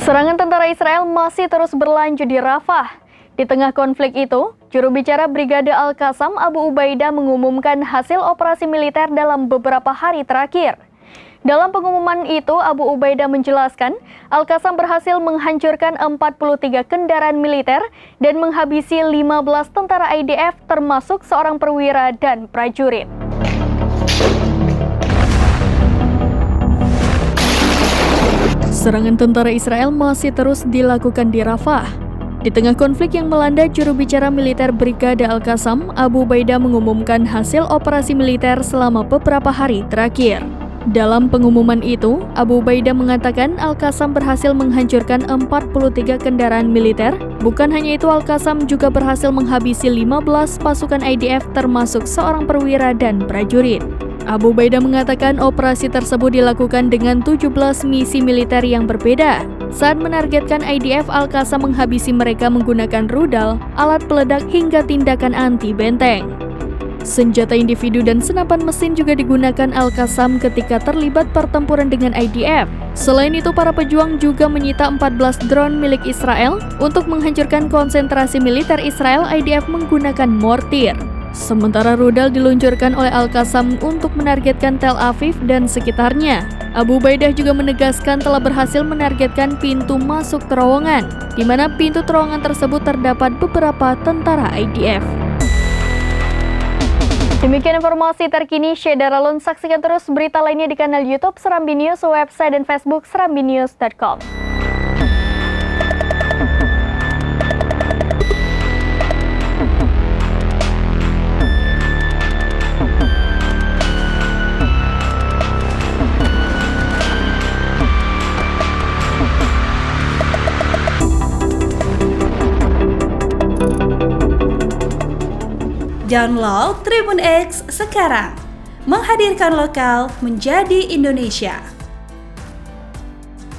Serangan tentara Israel masih terus berlanjut di Rafah. Di tengah konflik itu, juru bicara Brigade Al-Qassam Abu Ubaidah mengumumkan hasil operasi militer dalam beberapa hari terakhir. Dalam pengumuman itu, Abu Ubaidah menjelaskan, Al-Qassam berhasil menghancurkan 43 kendaraan militer dan menghabisi 15 tentara IDF termasuk seorang perwira dan prajurit. Serangan tentara Israel masih terus dilakukan di Rafah. Di tengah konflik yang melanda, juru bicara militer Brigade Al-Qassam, Abu Ubaidah mengumumkan hasil operasi militer selama beberapa hari terakhir. Dalam pengumuman itu, Abu Ubaidah mengatakan Al-Qassam berhasil menghancurkan 43 kendaraan militer. Bukan hanya itu, Al-Qassam juga berhasil menghabisi 15 pasukan IDF termasuk seorang perwira dan prajurit. Abu Ubaidah mengatakan operasi tersebut dilakukan dengan 17 misi militer yang berbeda. Saat menargetkan IDF, Al-Qassam menghabisi mereka menggunakan rudal, alat peledak hingga tindakan anti-benteng. Senjata individu dan senapan mesin juga digunakan Al-Qassam ketika terlibat pertempuran dengan IDF. Selain itu, para pejuang juga menyita 14 drone milik Israel untuk menghancurkan konsentrasi militer Israel. IDF menggunakan mortir. Sementara rudal diluncurkan oleh Al-Qassam untuk menargetkan Tel Aviv dan sekitarnya. Abu Ubaidah juga menegaskan telah berhasil menargetkan pintu masuk terowongan, di mana pintu terowongan tersebut terdapat beberapa tentara IDF. Demikian informasi terkini Syeda Ralun. Saksikan terus berita lainnya di kanal YouTube Serambi News, website dan Facebook serambinews.com. Download Tribun X sekarang, menghadirkan lokal menjadi Indonesia.